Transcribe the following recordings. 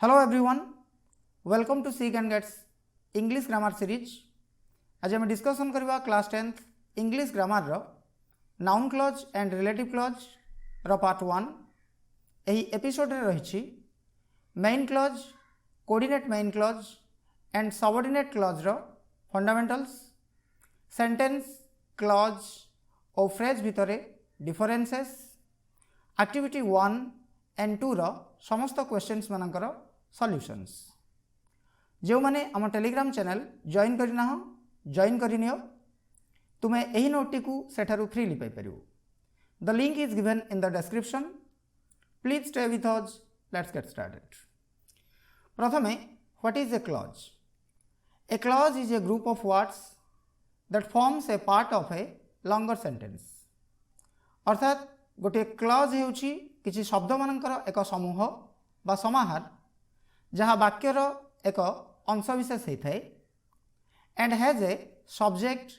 Hello everyone, welcome to Seek and Gets English Grammar Series. आज आम discussion करवा class 10th English grammar रो noun clause and relative clause रो part 1. एही episode रे रहिछि main clause, coordinate main clause and subordinate clause रो fundamentals, sentence, clause और फ्रेज भितरे डिफरेंसेस, एक्टिविटी 1 एंड 2 रो समस्त क्वेश्चंस मानकर सॉल्यूशंस. जो माने आम टेलीग्राम चैनल जॉइन करना हो जॉइन करनियो तुम्हें यही नोटटी को सेठारु फ्रीली पाई परियो. The link is given in the description. Please stay with us. Let's get started. प्रथमे what is a clause? A clause is a group of words that forms a part of a longer sentence. अर्थात गोटे clause हेउची किछि शब्द मानकर एक समूह बा समाहार जहाँ वाक्यर एक अंशविशेष होता है and has a subject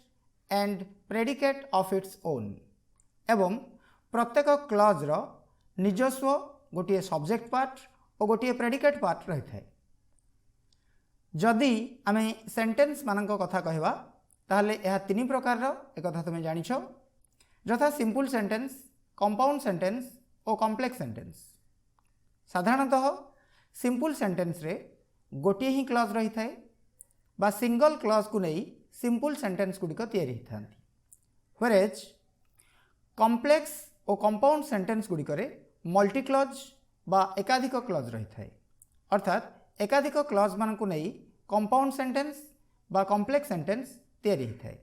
and predicate of its own. एवं प्रत्येक क्लॉज रो निजस्व गोटे सब्जेक्ट पार्ट और गोटे प्रेडिकेट पार्ट रही है. जदि आम सेंटेंस मानक कथा कहवा ताहले यह तीन प्रकार एक कथा तुम जानिछ, यथा सिंपल सेंटेंस, कंपाउंड सेंटेंस और कॉम्प्लेक्स सेंटेंस. साधारणतः सिंपल सेंटेंस रे गोटे ही क्लॉज रही थाए बा सिंगल क्लॉज को नहीं सिंपल सेंटेंस गुड़िक तैयारी होता. व्हेरेज कॉम्प्लेक्स और कंपाउंड सेंटेंस गुड़िक मल्टी क्लॉज बा एकाधिक क्लॉज रही थाए. अर्थात एकाधिक क्लॉज मान को नहीं कंपाउंड सेंटेंस बा कॉम्प्लेक्स सेंटेंस तैयारी होता है.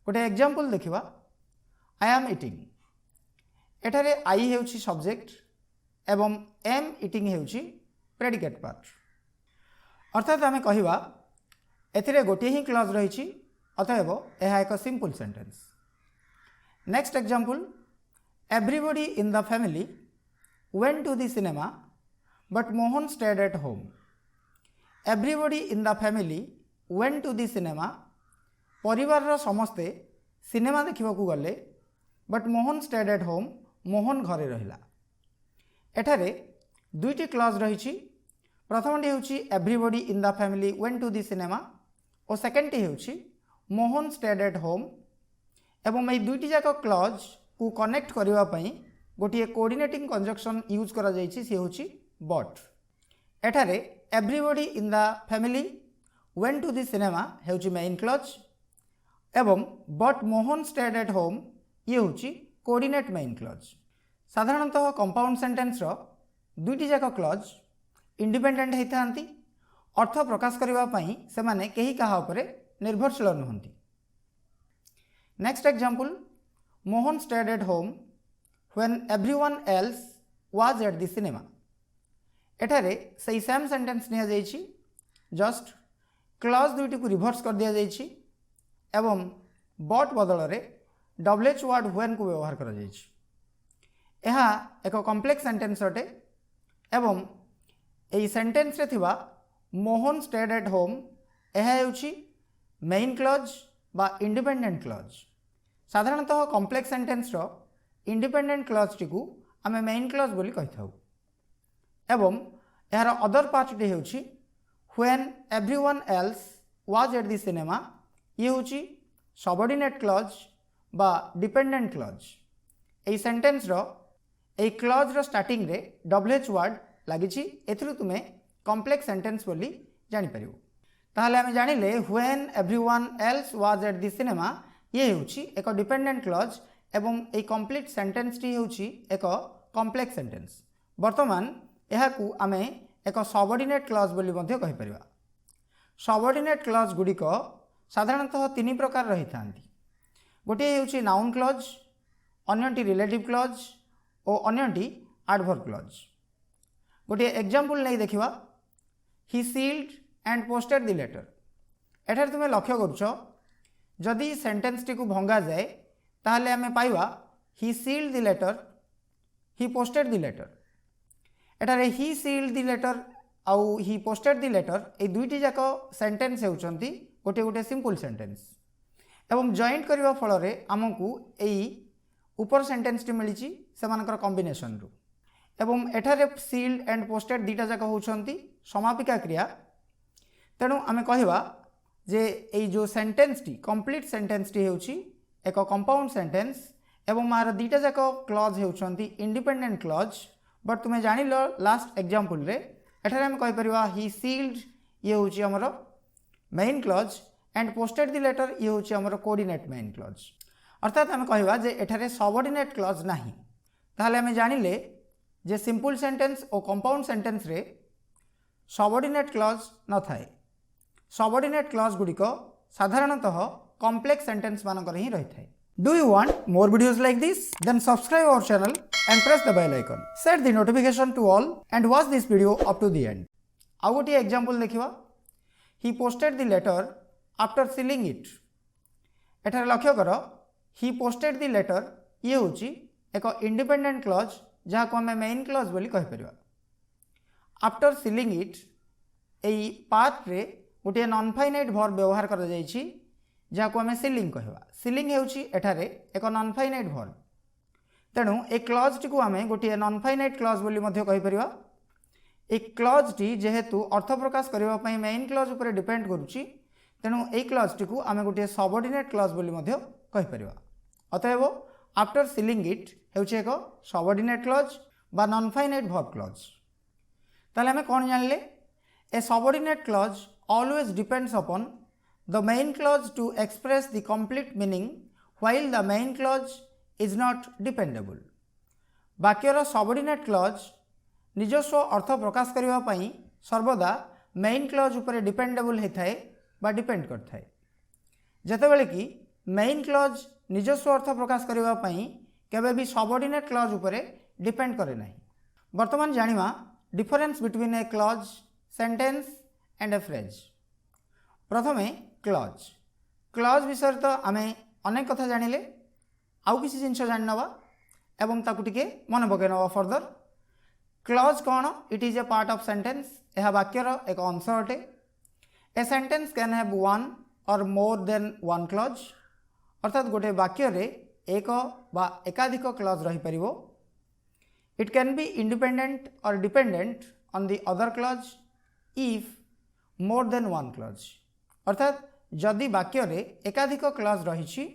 गोटे एग्जांपल देखिवा. I am eating. एठारे आई हेउछि सब्जेक्ट एवं एम इटिंग हेउछि प्रेडिकेट पार्ट. अर्थात आम कहिबा एथिरे गोटे ही क्लॉज रही, अतएव यह एक simple sentence. Next example. Everybody in the family went to the cinema but Mohan stayed at home. Everybody in the family went to the cinema. परिवार समस्ते सिनेमा देखा गले but Mohan stayed at home. Mohan घरे रहिला. एठारे दुईटी क्लॉज रही. प्रथमटी होची everybody in the family went to the cinema और सेकेंडटी होची मोहन स्टेड एट होम. एवं ये दुईटी जाक क्लॉज को कनेक्ट करबा पई गोटे कोऑर्डिनेटिंग कंजक्शन यूज करा जायछि, से होची बट. एठारे everybody in the family went to the cinema होची मेन क्लॉज एवं but Mohan stayed at home ये होची कोऑर्डिनेट मेन क्लॉज. साधारणतः कंपाउंड सेंटेंस रो दुईटी जाक क्लॉज इंडिपेंडेंट होता, अर्थ प्रकाश करने से माने कहीं कहा उपरे निर्भरशील नुहंती. Next example. Mohan stayed at home when everyone else was at the cinema. एठारे सही सेम सेंटेंस निया जाइछि, जस्ट क्लॉज दुईटी को रिभर्स कर दिया जाइछि एवं बट बदल रे डब्ल्यूएच वर्ड व्हेन को व्यवहार करा जाइछि. यह एक कॉम्प्लेक्स सेंटेंस अटे एवं यही सेंटेंस रे थिबा मोहन स्टेड एट होम यह होची मेन क्लॉज बा इंडिपेंडेंट क्लॉज. साधारणतः कॉम्प्लेक्स सेंटेंस रो इंडिपेंडेंट क्लॉज टी को आमे मेन क्लॉज बोली कहि थाउ. एवं यार अदर पार्ट टी होची when everyone else was at the cinema. ये होची सबऑर्डिनेट क्लॉज बा डिपेंडेंट क्लॉज. एई सेंटेंस रो एई क्लॉज रो स्टार्टिंग रे डब्ल्यूएच वर्ड लागिछि. एथिरु तुमे कॉम्प्लेक्स सेंटेंस बोली जानि परिबो. ताहले आमे जानिले when everyone else was at the cinema ये होछि एक डिपेंडेंट क्लॉज एवं एई कंप्लीट सेंटेंस टी होछि एक कॉम्प्लेक्स सेंटेंस. वर्तमान एहाकू आमे एक सबऑर्डिनेट क्लॉज बोली मध्ये कहि परिबा. सबऑर्डिनेट क्लॉज गुडिक साधारणतः तीन प्रकार रही थांती. गोटे होछि नाउन क्लॉज, अन्यटी रिलेटिव क्लॉज और अन्यटी एडवर्ब क्लॉज. गोटे एग्जांपल नहीं देखिवा. He sealed and posted the letter. एठार तुम लक्ष्य करुछ जदि सेंटेंस टी को भंगा जाए ताहले आमे पाइबा he sealed the letter, he posted the letter. एठारे ही सील्ड द लेटर आउ ही पोस्टेड द लेटर ए दुईटी जाक सेंटेंस होउचंती गोटे गोटे सिंपल सेंटेंस एवं जॉइंट करबा फल रे हमकु एई ऊपर सेंटेंस टी मिली से कॉम्बिनेशन रू. एवं एठारे सील्ड एंड पोस्टेड दुईटा जाक होउछंती समापिका क्रिया। तेणु आमे कहवा जे एई जो सेंटेंस टी कंप्लीट सेंटेंस टी हेउची एक कंपाउंड सेंटेंस एवं मार दुईटा जाक क्लॉज हेउछंती इंडिपेंडेंट क्लॉज। बट तुमे जानिल लास्ट एग्जांपल रे एठारे आमे कहि परिबा ही सील्ड ये होउची हमर main clause and posted the letter ये होउची हमर कोऑर्डिनेट मेन क्लॉज। अर्थात आमे कहवा जे एठारे सबऑर्डिनेट क्लॉज नाही। ताहले आमे जानिले जे सिंपल सेंटेंस और कंपाउंड सेंटेंस रे सबऑर्डिनेट क्लॉज न थाए। सबऑर्डिनेट क्लॉज गुडिक साधारणतः कॉम्प्लेक्स सेंटेंस मानकर ही रही थाए। Do you want more videos like this? Then subscribe our channel and press the bell icon. Set the notification to all and watch this video up to the end. आउ गोटे example देखिवा। He posted the letter after sealing it. एठार लक्ष्य कर he posted the letter ये होची एक independent clause जहाँ को हमें मेन क्लॉज बोली कहि परिबा। आफ्टर सीलिंग इट एई पार्ट रे गोटे नॉन फाइनाइट वर्ब व्यवहार कर जाइछि जहाँ को हमें सीलिंग कहवा। सीलिंग हेउची एठारे एक नॉन फाइनाइट वर्ब। तेणु ए क्लॉज टी को आमे गोटे नॉन फाइनाइट क्लॉज बोली मध्य कहि परिबा। ए क्लॉज टी जेहेतु अर्थ प्रकाश करबा पई मेन क्लॉज ऊपर डिपेंड करूची तेणु ए क्लॉज टी को आमे गोटे सबऑर्डिनेट क्लॉज बोली मध्य कहि परिबा। अतएव आफ्टर सीलिंग इट हेउची एक सबऑर्डिनेट क्लॉज बा नॉन फाइनाइट वर्ब क्लॉज। ताले आमे कोन जानले a subordinate clause always depends upon the main clause to express the complete meaning while the main clause is not dependable. वाक्यर सबऑर्डिनेट क्लॉज निजस्व अर्थ प्रकाश करबा पई सर्वदा मेन क्लॉज ऊपर डिपेंडेबल होता है बा डिपेंड करता है। जतेबेले कि मेन क्लॉज निजस्व अर्थ प्रकाश करबा पई केबे भी सबऑर्डिनेट क्लॉज ऊपर डिपेंड करे नहीं। वर्तमान जानिमा difference between a clause, sentence and a phrase. प्रथमे क्लॉज। क्लॉज विषय तो आमे अनेक कथा जानिले। आउ किसी जिनस जान नवा एवं ताकु टिके मन पके नवा फर्दर। क्लॉज कौन? It is A part of sentence. यह वाक्यर एक अंश अटे। A sentence can have one और मोर देन वन क्लॉज। अर्थात गोटे वाक्य रे एक बा एकाधिक क्लॉज रही परिबो। इट कैन बी इंडिपेंडेंट और dependent on the other clause if more than one clause. अर्थात जदि वाक्य रे एकाधिक क्लॉज रही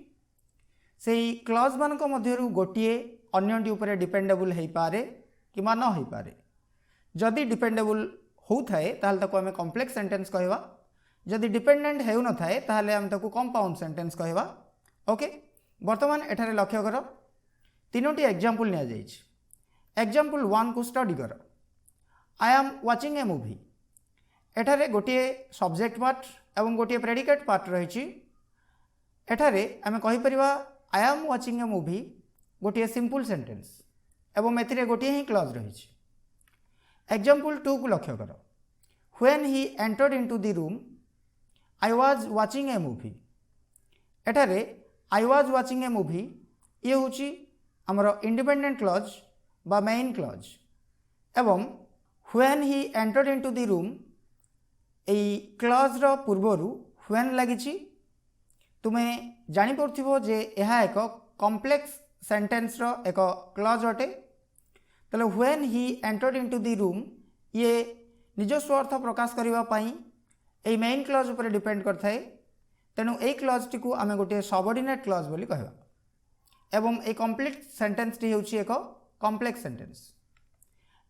से क्लॉज मान मध्यरु गोटे अन्यटी उपरे डिपेंडेबल हो पारे कि न हो पारे। जदि डिपेंडेबल होता है ताहले ताको आमे कॉम्प्लेक्स सेंटेंस कहवा। जदि डिपेंडेंट हो न थाए ताहले आमे ताको कंपाउंड सेंटेंस कहवा। ओके, वर्तमान एठारे लक्ष्य कर तीनोटी एग्जांपल निया जाइछ। एग्जांपल 1 को स्टडी कर। I am watching a movie. एठारे गोटे सब्जेक्ट पार्ट एवं गोटे प्रेडिकेट पार्ट रही। एठारे आमे कहि परिबा I am watching a movie गोटे सिंपल सेंटेंस एवं एथिरे गोटे ही क्लॉज रही। एग्जांपल 2 को लक्ष्य कर। When he entered into the room I was watching a movie. एठारे I was watching a movie ये होची हमर इंडिपेंडेंट क्लॉज बा मेन क्लॉज एवं when he entered into the room एई क्लॉज रो पूर्वरु व्हेन लागिची। तुमे जानी पड़थिबो जे यह एक कॉम्प्लेक्स सेंटेंस रो एक क्लॉज अटे। तले when he entered into the room ये निजस्व अर्थ प्रकाश करबा पई ए मेन क्लॉज ऊपर डिपेंड करता है। तेणु ए क्लॉज टी को आमे गोटे सबऑर्डिनेट क्लॉज बोली कहबा एवं ए कंप्लीट सेंटेंस टी होची एक कॉम्प्लेक्स सेंटेंस।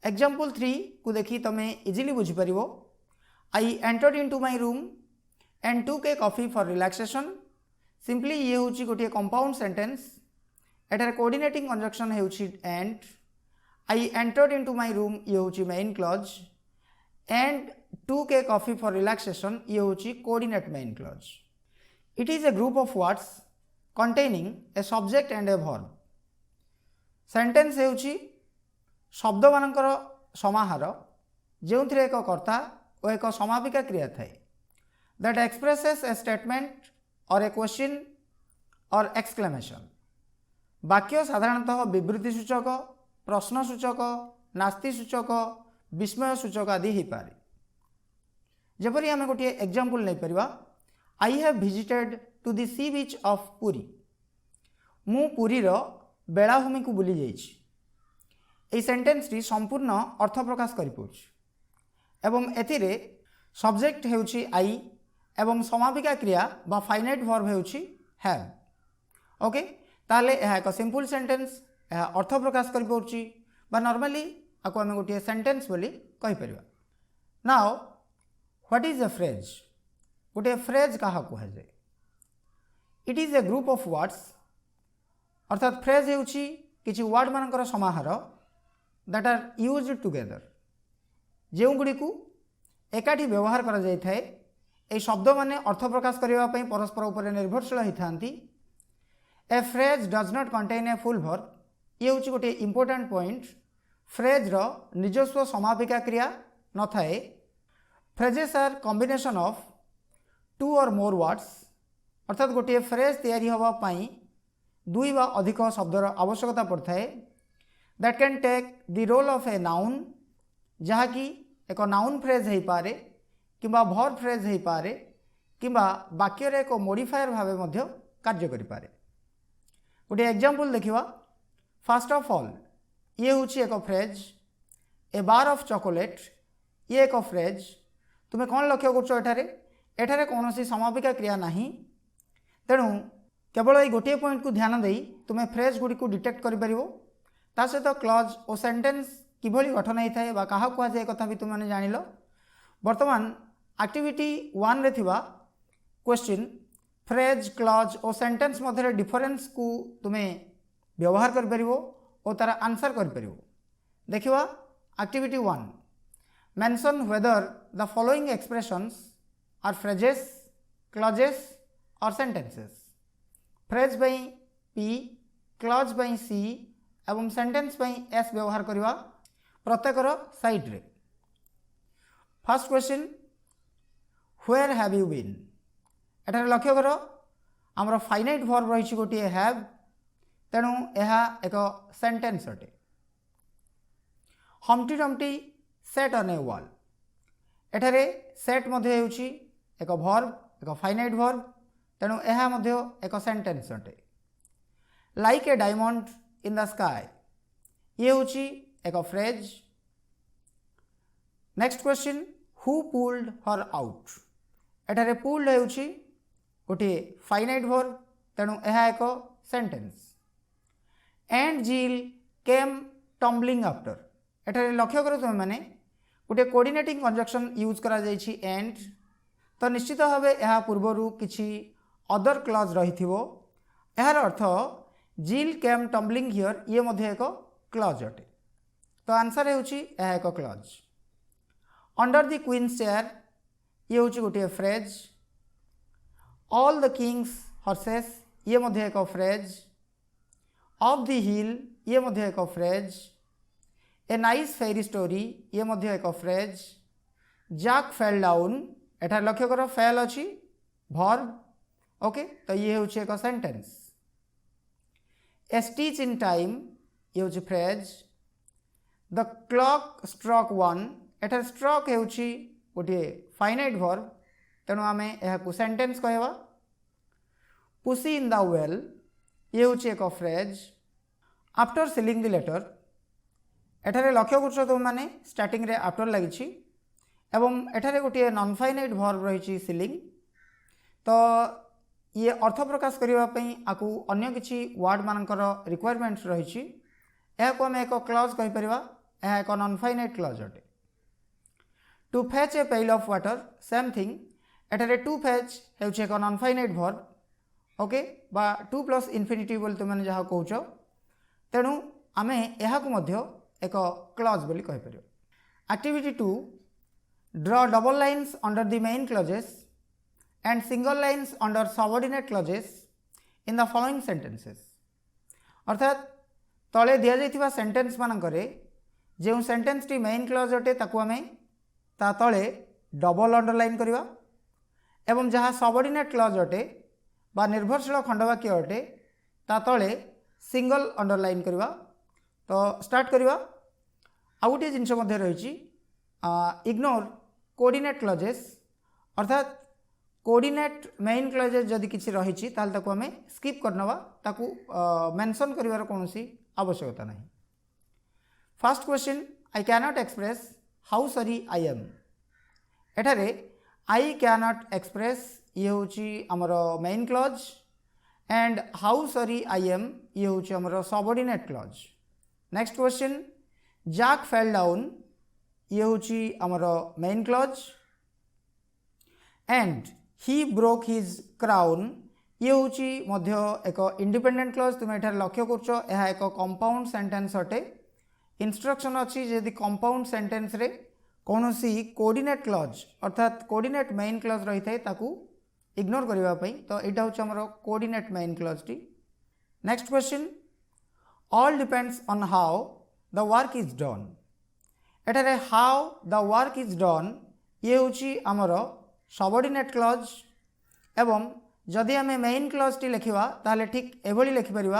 एग्जांपल 3 को देखि तमे इजीली बुझी परिबो। I entered into my room and took a coffee for relaxation. Simply ये होची गोटे कंपाउंड सेंटेंस। एटार कोऑर्डिनेटिंग कंजक्शन हेउची and. I entered into my room ये होची main clause and took a coffee for relaxation ये होची coordinate main clause. It is a group of words containing a subject and a verb. Sentence हेउची शब्द मानकर समाहार जेउथिरे एक कर्ता और एक समापिका क्रिया थाए दैट एक्सप्रेसेस ए स्टेटमेंट और ए क्वेश्चन और एक्सक्लेमेशन। वाक्य साधारणतः विवृत्ति सूचक, प्रश्न सूचक, नास्ति सूचक, विस्मय सूचक आदि हो पारे। जपरी आम गोटे एग्जांपल नहीं परिबा। I have visited to the sea beach of Puri. मु पुरीर बेलाभूमि को बुली जाइछि। এই সেন্টেন্সটি সম্পূর্ণ अर्थ प्रकाश करि पउछि एवं एथिरे सब्जेक्ट हेउछि आई एवं समापिका क्रिया बा फाइनाइट वर्ब हेउछि हैव। ओके ताले यह एक सिंपल सेंटेंस यह अर्थ प्रकाश करि पउछि बा नॉर्मली आको हम गोटे सेंटेंस बोली कहि परिबा। Now what is a phrase? गोटे फ्रेज कहा कुहा जाय? It is a group of words अर्थात फ्रेज हेउछि किछि वर्ड मानकर समाहार दैट आर यूज्ड टुगेदर जो गुड़ी को एकाठी व्यवहार करा जाय थाए। ए शब्द माने अर्थ प्रकाश करबा पई परस्पर ऊपर निर्भरशील होइथांती। A phrase does not contain a full verb ये होछि गोटे इंपोर्टेंट पॉइंट। फ्रेज रो निजस्व समापिका क्रिया न थाए। Phrases are combination of two or more words अर्थात गोटे फ्रेज तैयारी होबा पई दुई बा अधिक शब्दर आवश्यकता पड़थाए। That can take the role of a noun जहाँ कि एक नाउन फ्रेज हो पारे किंबा वर्ब फ्रेज हो पारे किंबा वाक्यर एक मॉडिफायर भावे मध्य कार्य करि पारे। गोटे एग्जांपल देखिवा। फर्स्ट ऑफ ऑल ये होछि एक phrase. A bar of chocolate ये एक फ्रेज। तुम्हें कौन लक्ष्य करछ? एठारे कौनसी समापिका क्रिया नहीं तेणु केवल ये गोटे पॉइंट को ध्यान देई तुम्हें फ्रेज गुडी को डिटेक्ट करि परिबो। ता सहित क्लॉज और सेंटेंस किभली गठन होता है बा कहा कुआ जाए कथा भी तुमने जानिलो। वर्तमान एक्टिविटी 1 रे थिबा क्वेश्चन फ्रेज क्लॉज और सेंटेंस मध्य डिफरेंस को तुम्हें व्यवहार कर परिबो और तार आंसर कर परिबो। देखिवा activity 1 mention whether the following expressions are phrases clauses or sentences. Phrase by P clause by C एवं सेंटेंस बाई एस व्यवहार करवा प्रत्येकर साइड रे। First question where have you been? एठारे लक्ष्य कर आमर फाइनाइट वर्ब रही गोटे हैव तेणु यह एक सेंटेंस अटे। Humpty Dumpty sat on a wall एठारे सेट मध्य हेउछि एक वर्ब एक फाइनाइट वर्ब तेणु यह मध्य एक सेंटेंस अटे। Like a diamond in the sky ये होछि एक phrase. Next question who pulled her out एठारे पुल्ड हेउछि गोटे फाइनाइट वर्ब तेणु यह एक सेंटेंस। एंड जिल केम टम्बलिंग आफ्टर एठारे लक्ष्य कर तुम मैंने गोटे कोऑर्डिनेटिंग कंजक्शन यूज करा जाइछि एंड तो निश्चित भाव यह पूर्वर किछि अदर क्लॉज रही थिबो। यार अर्थ जिल केम टम्बलिंग हियर ये मध्य एक क्लॉज अटे। तो आंसर हेउछि यह एक clause. Under the queen's chair ये होछि गोटे phrase. All the king's horses ये मध्य एक फ्रेज। ऑफ द हिल ये मध्य एक phrase. A nice fairy story ये मध्य एक फ्रेज। जैक फेल डाउन एठार लक्ष्य कर फेल अछि वर्ब। ओके तो ये होछि एक sentence. A stitch in time ये होछि फ्रेज। द क्लॉक स्ट्रोक 1 एठार स्ट्रोक हेउछि गोटे फाइनाइट वर्ब तेणु आमे यह को सेंटेंस कहवा। पुसी इन द वेल ये होछि एक phrase. After sealing the letter एठारे लक्ष्य कर तुम माने स्टार्टिंग रे आफ्टर लगी एवं एठारे गोटे नॉन फाइनाइट वर्ब रही सीलिंग। तो ये अर्थ प्रकाश करने आपको अन्य किसी वर्ड मानकर रिक्वायरमेंट्स रही को आम एक क्लॉज कहीपर यह एक नॉन फाइनाइट क्लॉज अटे। To fetch a pail of water same thing एठारे टू फेच हेउछि एक नॉन फाइनाइट वर्ब। ओके बा टू प्लस इनफिनिटी बोली तुमने जहाँ कहूच तेणु आमे यह एक क्लॉज बोली कहीपर। Activity 2 draw double lines under the main clauses and single lines under subordinate clauses in the following sentences। अर्थात तले दिया जाइथिबा सेंटेंस मानकरे जो सेंटेंस टी मेन क्लॉज अटे ताकू आमे ता तले डबल अंडरलाइन करिवा एवं जहाँ सबऑर्डिनेट क्लॉज अटे बा निर्भरशील खंडवाक्य अटे ता तले सिंगल अंडरलाइन करिवा। तो स्टार्ट करिवा। आ गोटे जिनस मध्य रही इग्नोर कोऑर्डिनेट क्लॉजेस अर्थात कोऑर्डिनेट मेन क्लॉजेस जदि किसी रही ताकू आम स्किप करनवा ताकू मेंशन करिवार कौनसी आवश्यकता नहीं। First question I cannot express how sorry I am एठारे आई कैनॉट एक्सप्रेस ये होची हमर main clause and how sorry I am ये होची हमर subordinate clause. Next question Jack fell down ये होची हमर main clause and he broke his crown ये होची मध्य एक इंडिपेंडेंट क्लॉज। तुम एठार लक्ष्य करछ यह एक कंपाउंड सेंटेंस अटे। इंस्ट्रक्शन अच्छी यदि कंपाउंड सेंटेंस रे कौनसी कोऑर्डिनेट क्लॉज अर्थात कोऑर्डिनेट मेन क्लॉज रही थाए ताकू इग्नोर करबा पई तो एटा होची हमर कोऑर्डिनेट मेन क्लॉज टी। Next question all depends on how the work is done एठारे how the work is done ये होची हमर सबऑर्डिनेट क्लॉज एवं जदि आम मेन क्लॉज टी लिखा ताले ठीक एभली लिखिपर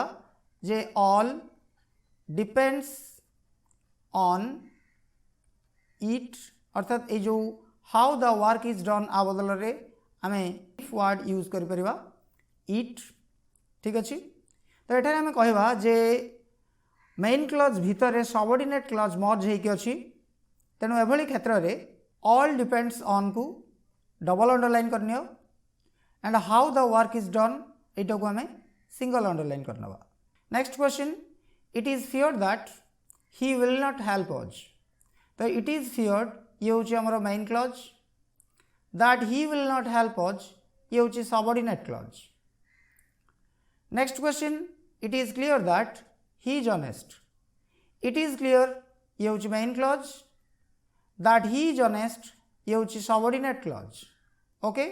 जे ऑल डिपेंड्स ऑन इट अर्थात ये जो how the work is done आ बदल रे आम इफ वर्ड यूज कर इट। ठीक अच्छे तो ये आम कहवा जे मेन क्लॉज भितर सबऑर्डिनेट क्लॉज मर्ज होइकी अछि तेणु एभली क्षेत्र में ऑल डिपेंड्स ऑन को डबल अंडरलाइन करनी and how the work is done यहाँ को आम सिंगल अंडरलाइन करना। Next question it is feared that he will not help us तो इट इज फियर्ड ये होची हमर main clause that he will not help us ये होची subordinate clause. Next question it is clear that he is honest it is clear ये होची main clause that he is honest ये होची subordinate clause. Okay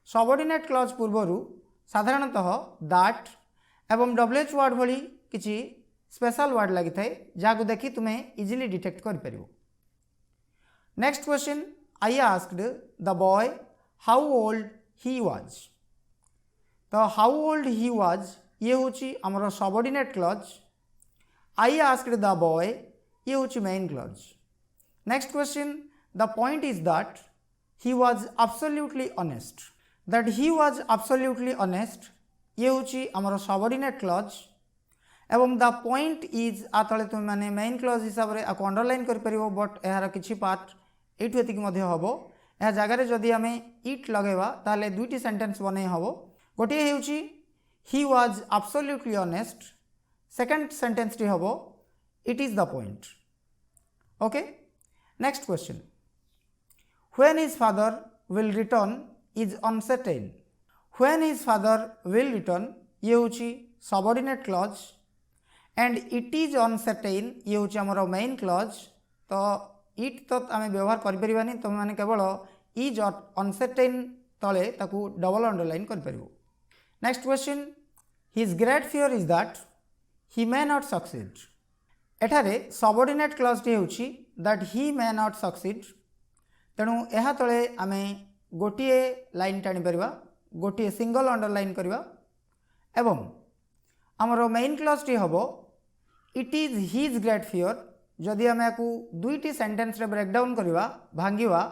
subordinate clause पूर्वरु साधारणतः that एवं WH word भली किछि स्पेशल वर्ड लगी थाए जहाँ देखि तुम्हें इजिली डिटेक्ट कर परिबो। Next question I asked the boy how old he was तो हाउ ओल्ड ही वाज ये होची हमर subordinate clause I asked the boy ये होची main clause. Next question the point is that he was absolutely honest that he was absolutely honest ये होची हमर subordinate clause एवं द पॉइंट इज आ तले तुम माने मेन क्लॉज हिसाब रे आको अंडरलाइन कर परिबो बट एहार किछि पार्ट एठु एतिक मध्ये हबो एहा जगह रे जदि आमे इट लगेबा ताले दुईटी सेंटेंस बनै हबो गोटे हेउची he was absolutely honest second sentence टी हबो it is the point. Okay next question when his father will return is uncertain when his father will return ये होची subordinate clause and it is uncertain ये होची हमर main clause. तो it तो आम व्यवहार करें तुम मैंने केवल इज अनसर्टेन तले ताकू डबल अंडरलाइन कर। Next question his great fear is that he may not succeed एठारे सबऑर्डिनेट क्लॉज टी होची that he may not succeed तेणु यह तले आम गोटे लाइन टाणी परिबा गोटे सिंगल अंडरलाइन करवा एवं आमर मेन क्लॉज टी हबो it is his great fear जदि आम या दुईटी सेंटेंस रे ब्रेकडाउन करवा भांगिवा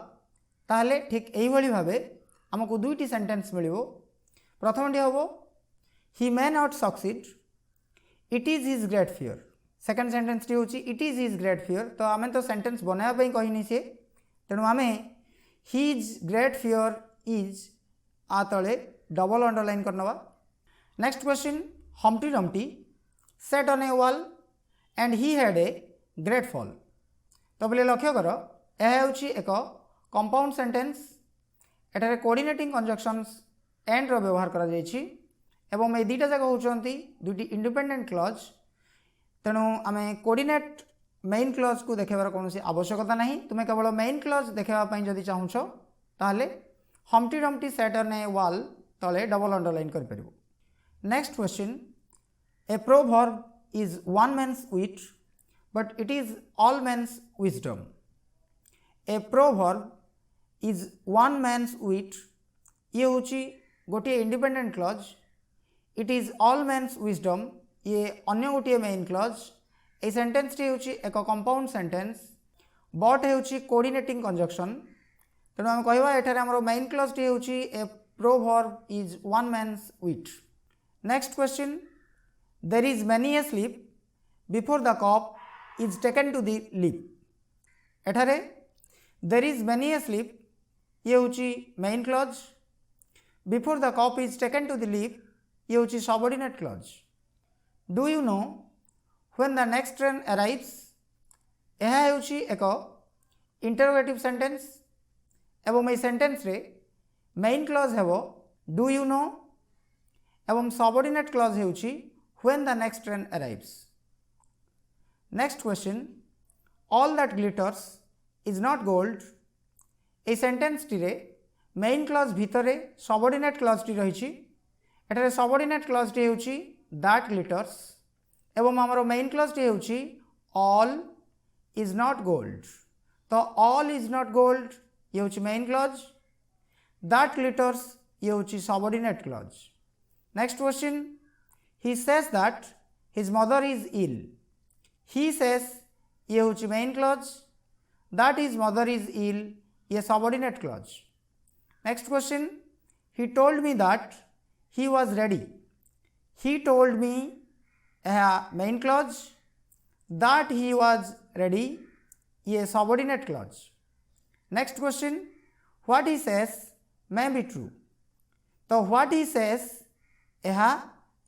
ताहले ठीक यही भली भावे आमको दुईटी सेंटेंस मिलिबो। प्रथमटी हबो he may not succeed it is his great fear second sentence टी होची it is his great fear तो आम तो सेंटेंस बनाया पई कहिनी से तेणु आम हिज ग्रेट फियर इज आ तले डबल अंडरलाइन करनवा। Next question Humpty Dumpty sat on a wall and he had a great fall तो बोले लक्ष्य कर यह होची एक कंपाउंड सेंटेंस एटारे कोऑर्डिनेटिंग कंजक्शंस एंड रो व्यवहार करा जायछि एवं ए दुईटा जाक होचंती दुईटी इंडिपेंडेंट क्लॉज तेणु आम कोऑर्डिनेट मेन क्लॉज को देखेबार कौन आवश्यकता नहीं तुम्हें केवल मेन क्लॉज देखापी जदि चाहूछ ताहले Humpty Dumpty sat on a wall तले डबल अंडरलाइन कर परिबो। Next question a proverb is one man's wit but it is all man's wisdom a proverb is one man's wit ये होची गोटे independent clause it is all man's wisdom ये अन्य गोटे main clause ए sentence टी होची एक कंपाउंड सेंटेंस बट होची कोऑर्डिनेटिंग कंजक्शन तेणु आम कहवा एठारे हमर मेन क्लॉज टी होची ए proverb is one man's wit. Next question there is many a slip before the cup is taken to the lip एठारे there is many a slip ये होची main clause before the cup is taken to the lip ये होची subordinate clause do you know when the next train arrives यह होची एक interrogative sentence एवं ये सेंटेंस रे मेन क्लॉज हेबो डू यू नो एवं सबऑर्डिनेट क्लॉज होची when the next train arrives next question all that glitters is not gold a sentence टी रे मेन क्लॉज भितरे सबऑर्डिनेट क्लॉज टी रही एठारे सबऑर्डिनेट क्लॉज टी होची दैट ग्लिटर्स एवं आमर मेन क्लॉज टी होची ऑल इज नॉट गोल्ड तो ऑल इज नॉट गोल्ड ये होची मेन क्लॉज दैट ग्लिटर्स ये होची subordinate clause next question he says that his mother is ill he says ये होची main clause that his mother is ill ये subordinate clause next question he told me that he was ready he told me main clause that he was ready ये subordinate clause next question what he says may be true तो what he says यह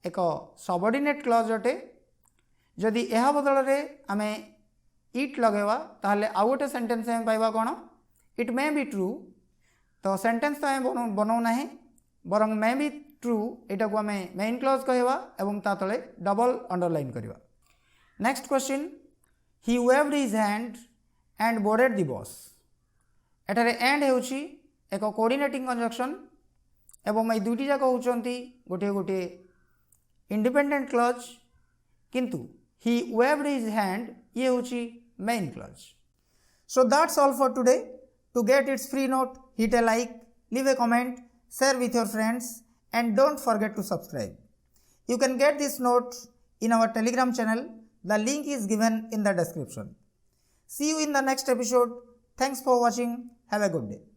एक subordinate clause अटे जदि यह बदल में आम इट लगेवा ताहले आउ गोटे सेंटेंस आम पाइबा कौन इट मे बी ट्रू तो सेंटेंस तो आम बनाऊ ना बरং मे बी ट्रू यहाँ को आम मेन क्लॉज कहवा एवं ता तले डबल अंडरलाइन करवा next question he waved his hand and boarded the bus एठारे एंड होची एक कोऑर्डिनेटिंग कंजक्शन एवं ये दुईटी जाक होचंती गोटे गोटे इंडिपेंडेंट क्लॉज किंतु ही वेव्ड हिज हैंड ये होची main clause so that's all for today to get its free note hit a like leave a comment share with your friends and don't forget to subscribe you can get this note in our telegram channel the link is given in the description see you in the next episode thanks for watching have a good day